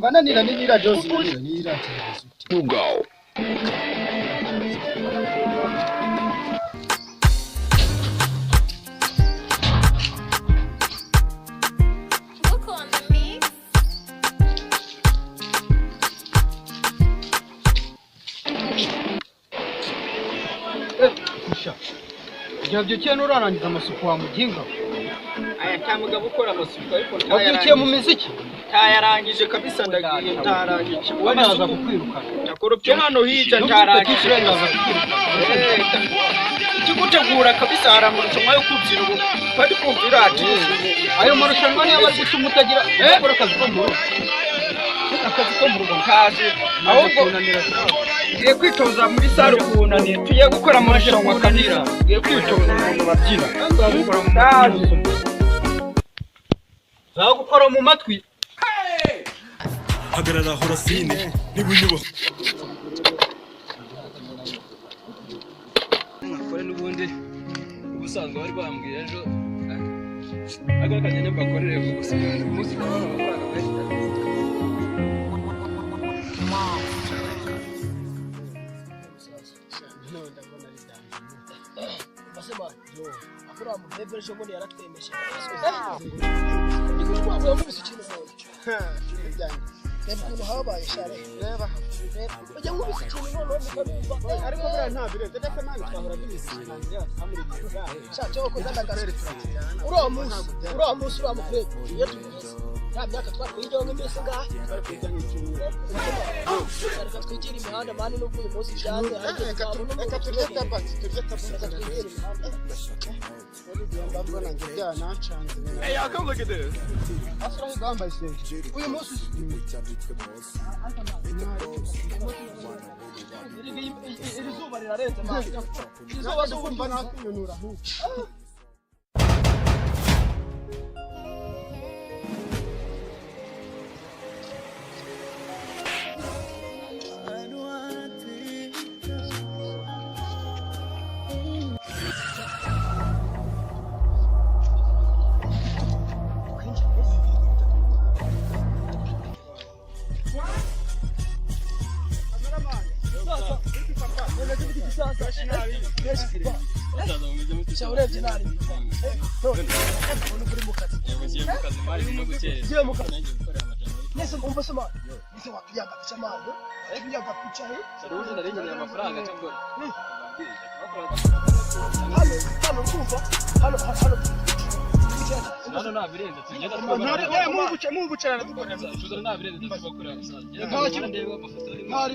bananira n'ira Jose n'ira Hugo Yabyukiye n'urarangiza amasuku wa muginga. Aya cyamugabo ukora amasuku ariko Wabyukiye mu miziki. Tayarangije kabisa ndagiye tarangije. Wanaza kukwirukana. Takoropye hano hija tarangije. Ikigutegura kabisa haramurushanwa yo kubyina ubu. Bari kumvira ati ayo marushanwa niyo bari gutuma utagira gukora akazi ko mu rugo. Akazi ko mu rugo kaje. Ahubwo Tugiye kwitoza muri sare ukunaniye. Tugiye gukora amarushanwa kanira. Tugiye kwitoza mu babyina. Za gukora mu matwi. Hagarara horasine nibunyuba. Nakore n'ubundi ubusanzwe bari bambwiye ejo. Agarakanye n'abakorere gusa umunsi n'abana amafaranga menshi. Akora mu bebere cyo muri yaratemeshe. Niko twabwo mubise ikintu cyose. Reba ukuntu habaye share. Reba. Ujya mubise ikintu none mukabiva. Ariko bra nta birenze ndetse nani twahora bibizi kandi ya family bivuga. Cyo ko ndagaze. Uro musi ura mukwe. Iyo tubizi. Nta myaka twakwijyonga iminsi ngaha. Twari kujya n'icumi. Reka twigire imihanda mani no kuyu munsi cyane. Reka turye tabati twigire imihanda. Ndabona njya nacanze. Hey, y'all come look at this. Asura higamba ise. Uyu munsi iri zuba rirarenze mani. izuba dukumva nakwiyunura hu. Urebye nari nese umva sema nise wapiyaga picha mando wapiyaga picha he Saruzi ndarengereye amafaranga cyangwa hano kuva hano Nano nabirenze tugenda Mubucana dukoreza tuzana nabirenze tubakora gusa ndeba amafoto ari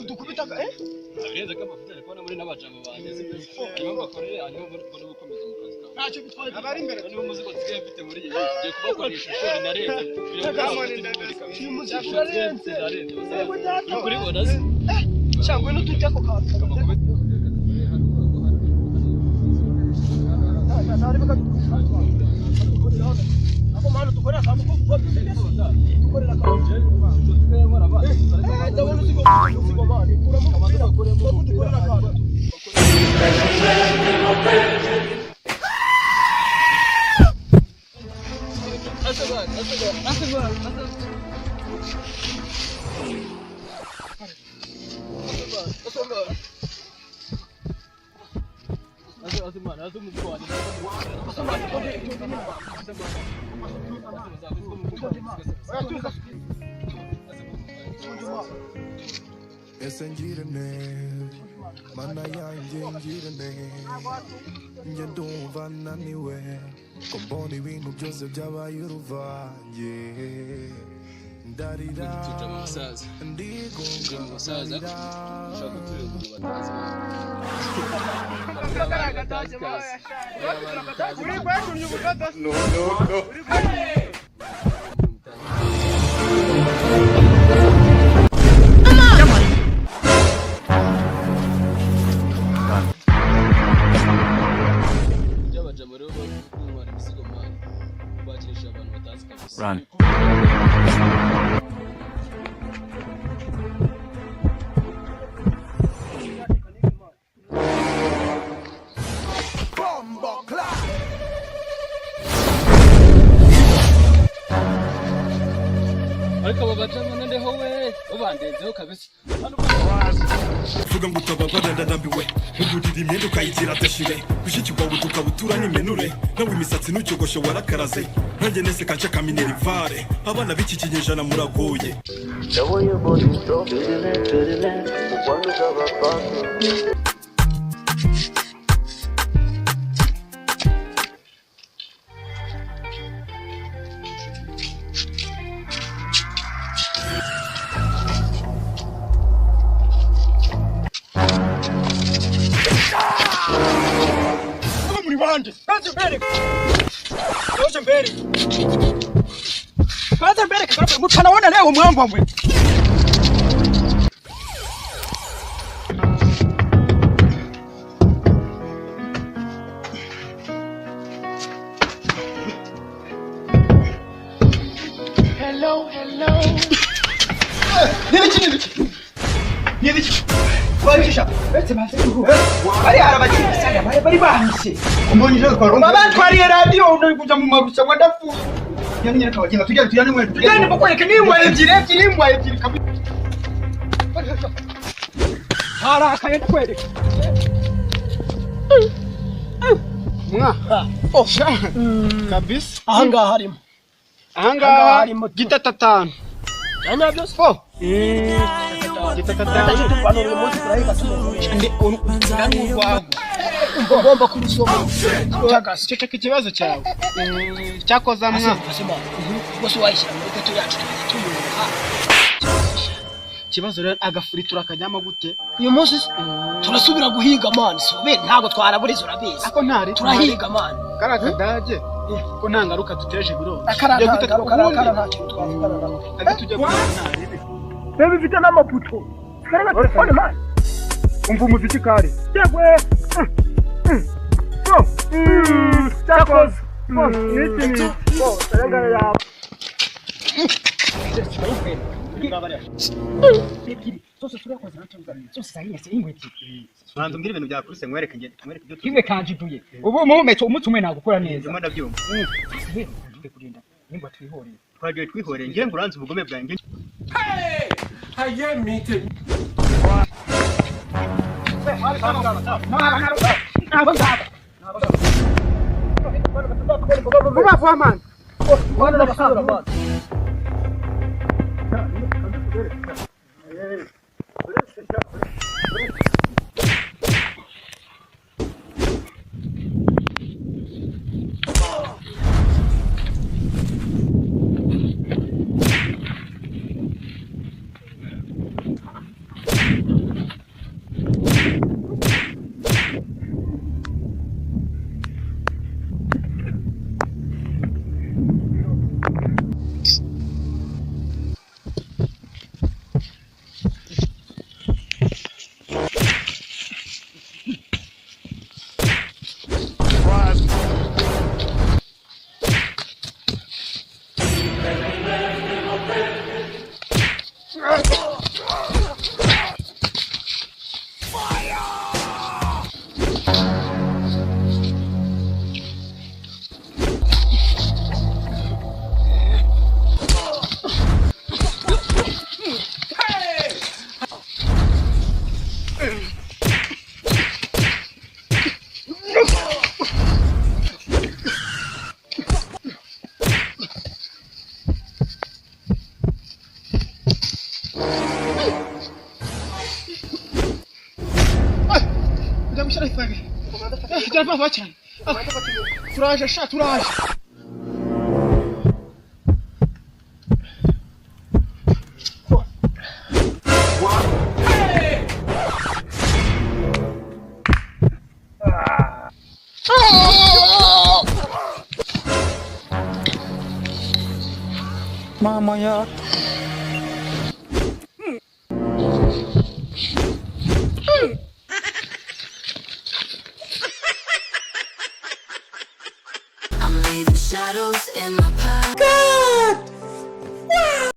dukubita nabirenze ko amafoto ari kubona muri n'abajama bageze niyo bakorere hanyuma mbona gukomeza mu kazi kawe ntacyo bitwaye abari imbere niba umuzigo tugiye mfite muri iyi tugiye kubakoresha ishuri narenze uyu muziki urarenze uri kuribona se cyangwa n'utujya ko kaza ako mano dukorera akantu ko dukorera akantu ndabona uzigo mani kuramo dukorera akantu Esengirene mana yanjye ngirene njye ndumva naniwe ko mbona ibintu byose byabaye uruvange ndarira ndigunga umusaza ushaka kutureba batazi Run. bakaba bacana noneho we babandenzeho kabisa. vuga ngo utababara ndambiwe ugurira imyenda ukayitira adashire gushikirwa utukabutura n'imenure nawe imisatsi n'ucyogosho warakaraze nanjye nese kanca kaminerivare abana b'iki kinyejana muragoye Kwanza mbele kwa mtu anaona leo mwamba mwe. Hello. Nini? Wahisha. Ese maze kuhu. Bari arabakira sana bari bahishe. Umbonye je kwa rumba. Batwariye radio uri kuja mu marusha wadafu. Yani nyaka wagenga tujyane mwe. Tujyane bakwereke nimwa ebyiri kabisa. Harakaye kwereke. Mwa. Kabisa. Ahangaha harimo gitatatanu. Nyanya byose. Gitatatanu. Ugomba kubisoma. Cyo kibazo cyawe. Cyakoza mwa. Bose wayishyira muri gato yacu tuyumva. Kibazo rero agafuri turakajyama gute? Uyu munsi turasubira guhiga man. Sobe ntago twaraburiza urabizi. Ako ntari turahiga man. Karakadage. Ko ntangaruka duteje biro. Akara ntacyo twavugana nako. Tujya kwa ntari. Bebe bifite n'amaputo. Karanga telefone man. Umva umuziki kare. Yegwe. Takoze. Niki. Karanga ya. Uranze mbiri ibintu byakuruse nkwereke ngende nkwereke ibyo Kimwe kanjiduye. Ubu muhumetse umutsi umwe nagukora neza. ndimo ndabyumva. Ngiye kurinda. Nimba twihoreye. Twagiye twihoreye ngiye nguranze ubugome bwanjye. Vuba man. Wana basura man. Turaje sha turaje. Mama yake